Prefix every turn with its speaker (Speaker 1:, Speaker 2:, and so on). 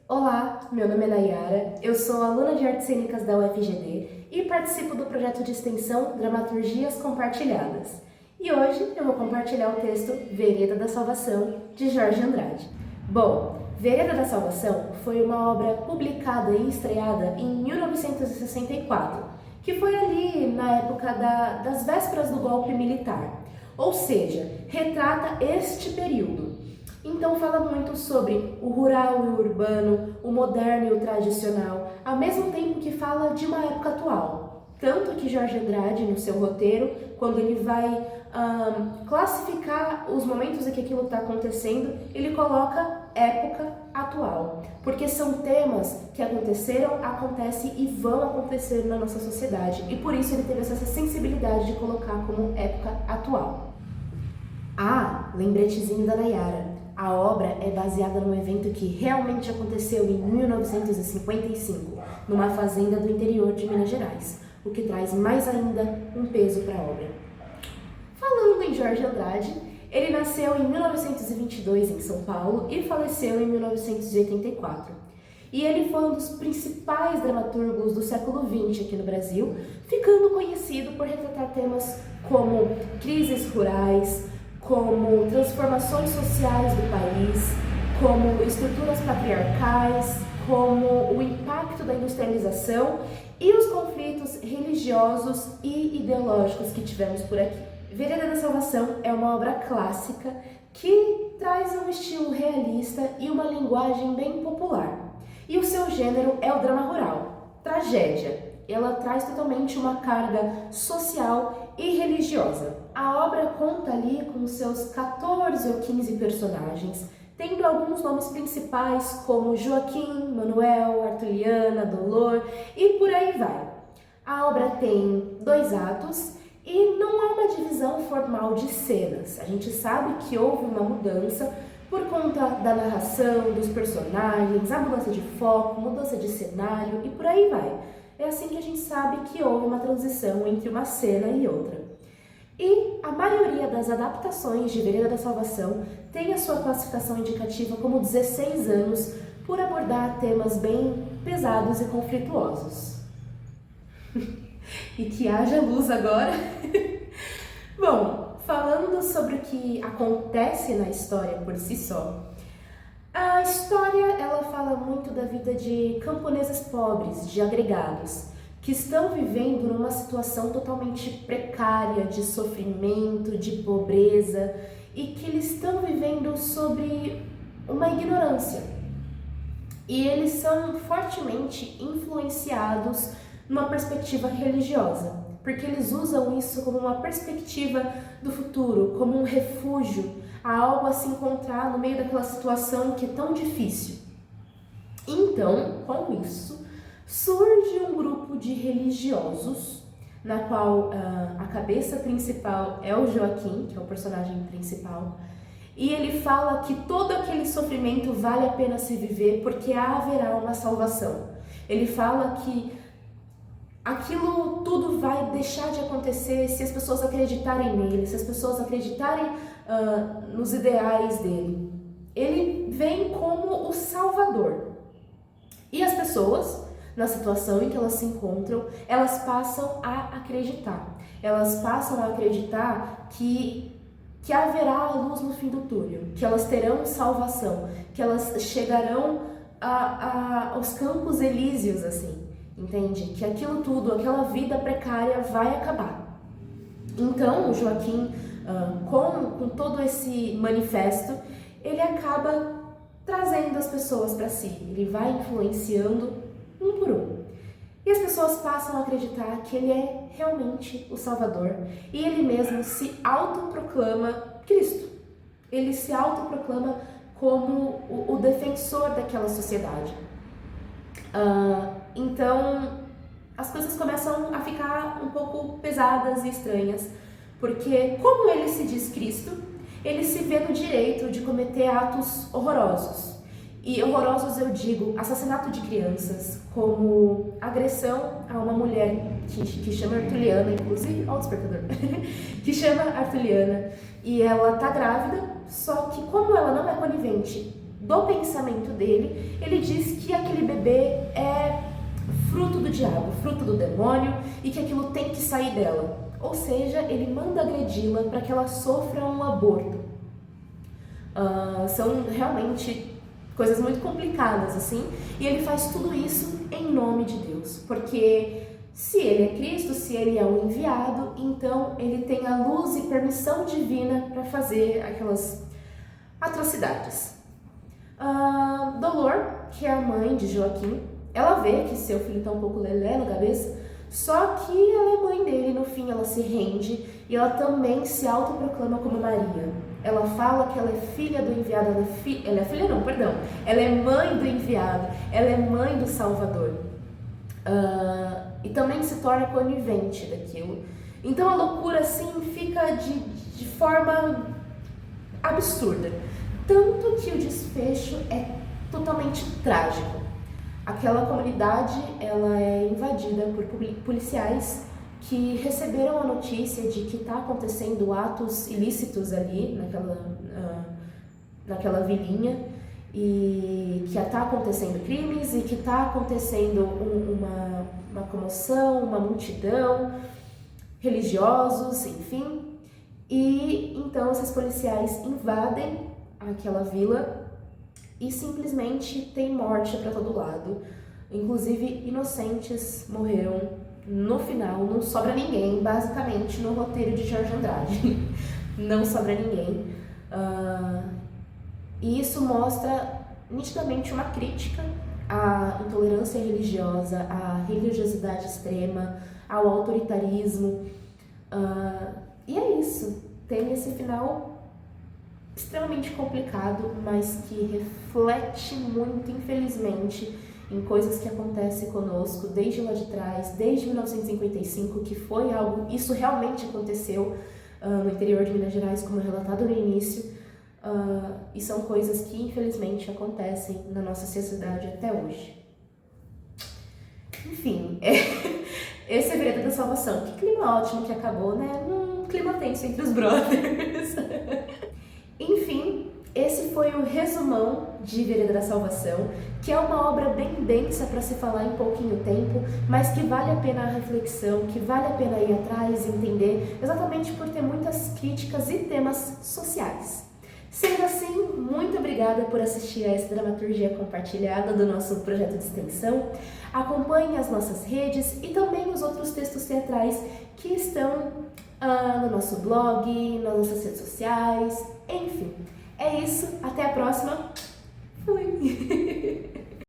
Speaker 1: Olá, meu nome é Nayara, eu sou aluna de Artes Cênicas da UFGD e participo do projeto de extensão Dramaturgias Compartilhadas. E hoje eu vou compartilhar o texto Vereda da Salvação, de Jorge Andrade. Bom, Vereda da Salvação foi uma obra publicada e estreada em 1964, que foi ali na época das vésperas do golpe militar, ou seja, retrata este período. Então fala muito sobre o rural e o urbano, o moderno e o tradicional, ao mesmo tempo que fala de uma época atual. Tanto que Jorge Andrade, no seu roteiro, quando ele vai classificar os momentos em que aquilo está acontecendo, ele coloca época atual. Porque são temas que aconteceram, acontecem e vão acontecer na nossa sociedade. E por isso ele teve essa sensibilidade de colocar como época atual. Ah, lembretezinho da Nayara. A obra é baseada num evento que realmente aconteceu em 1955, numa fazenda do interior de Minas Gerais, o que traz mais ainda um peso para a obra. Falando em Jorge Andrade, ele nasceu em 1922 em São Paulo e faleceu em 1984. E ele foi um dos principais dramaturgos do século XX aqui no Brasil, ficando conhecido por retratar temas como crises rurais, como transformações sociais do país, como estruturas patriarcais, como o impacto da industrialização e os conflitos religiosos e ideológicos que tivemos por aqui. Vereda da Salvação é uma obra clássica que traz um estilo realista e uma linguagem bem popular. E o seu gênero é o drama rural, tragédia. Ela traz totalmente uma carga social e religiosa. A obra conta ali com seus 14 ou 15 personagens, tendo alguns nomes principais como Joaquim, Manuel, Artuliana, Dolor e por aí vai. A obra tem 2 atos e não há uma divisão formal de cenas. A gente sabe que houve uma mudança por conta da narração, dos personagens, a mudança de foco, mudança de cenário e por aí vai. É assim que a gente sabe que houve uma transição entre uma cena e outra. E a maioria das adaptações de Vereda da Salvação tem a sua classificação indicativa como 16 anos por abordar temas bem pesados e conflituosos. E que haja luz agora! Bom, falando sobre o que acontece na história por si só, a história ela fala muito da vida de camponeses pobres, de agregados, que estão vivendo numa situação totalmente precária, de sofrimento, de pobreza, e que eles estão vivendo sobre uma ignorância. E eles são fortemente influenciados numa perspectiva religiosa, porque eles usam isso como uma perspectiva do futuro, como um refúgio, a algo a se encontrar no meio daquela situação que é tão difícil. Então, com isso, surge um grupo de religiosos, na qual a cabeça principal é o Joaquim, que é o personagem principal, e ele fala que todo aquele sofrimento vale a pena se viver porque haverá uma salvação. Ele fala que aquilo tudo vai deixar de acontecer se as pessoas acreditarem nele, se as pessoas acreditarem nos ideais dele. Ele vem como o Salvador. E as pessoas, na situação em que elas se encontram, elas passam a acreditar. Elas passam a acreditar que haverá luz no fim do túnel, que elas terão salvação, que elas chegarão aos campos elíseos, assim. Entende? Que aquilo tudo, aquela vida precária vai acabar. Então, o Joaquim, com todo esse manifesto, ele acaba trazendo as pessoas para si. Ele vai influenciando um por um. E as pessoas passam a acreditar que ele é realmente o Salvador. E ele mesmo se autoproclama Cristo. Ele se autoproclama como o defensor daquela sociedade. Então, as coisas começam a ficar um pouco pesadas e estranhas, porque como ele se diz Cristo, ele se vê no direito de cometer atos horrorosos. E horrorosos eu digo assassinato de crianças, como agressão a uma mulher que chama Artuliana, inclusive, ó o despertador, que chama Artuliana, e ela tá grávida, só que como ela não é conivente do pensamento dele, ele diz que aquele bebê é fruto do diabo, fruto do demônio, e que aquilo tem que sair dela. Ou seja, ele manda agredi-la para que ela sofra um aborto. São realmente coisas muito complicadas, assim, e ele faz tudo isso em nome de Deus, porque se ele é Cristo, se ele é um enviado, então ele tem a luz e permissão divina para fazer aquelas atrocidades. Dolor, que é a mãe de Joaquim, ela vê que seu filho está um pouco lelé na cabeça, só que ela é mãe dele, no fim ela se rende e ela também se autoproclama como Maria. Ela fala que ela é filha do enviado, ela é mãe do enviado, ela é mãe do Salvador. E também se torna conivente daquilo. Então a loucura assim fica de forma absurda. Tanto que o desfecho é totalmente trágico. Aquela comunidade ela é invadida por policiais que receberam a notícia de que está acontecendo atos ilícitos ali naquela vilinha, e que está acontecendo crimes e que está acontecendo uma comoção, uma multidão, religiosos, enfim. E então esses policiais invadem aquela vila e simplesmente tem morte para todo lado. Inclusive inocentes morreram no final, não sobra ninguém, basicamente no roteiro de Jorge Andrade. Não sobra ninguém. E isso mostra nitidamente uma crítica à intolerância religiosa, à religiosidade extrema, ao autoritarismo. E é isso. Tem esse final extremamente complicado, mas que reflete muito, infelizmente, em coisas que acontecem conosco desde lá de trás, desde 1955, que foi algo, isso realmente aconteceu no interior de Minas Gerais, como relatado no início, e são coisas que infelizmente acontecem na nossa sociedade até hoje. Enfim, esse é Vereda da Salvação. Que clima ótimo que acabou, né? Clima tenso entre os brothers. Enfim, esse foi o resumão de Vereda da Salvação, que é uma obra bem densa para se falar em pouquinho tempo, mas que vale a pena a reflexão, que vale a pena ir atrás e entender, exatamente por ter muitas críticas e temas sociais. Sendo assim, muito obrigada por assistir a essa dramaturgia compartilhada do nosso projeto de extensão. Acompanhe as nossas redes e também os outros textos teatrais que estão no nosso blog, nas nossas redes sociais, enfim. É isso, até a próxima. Fui!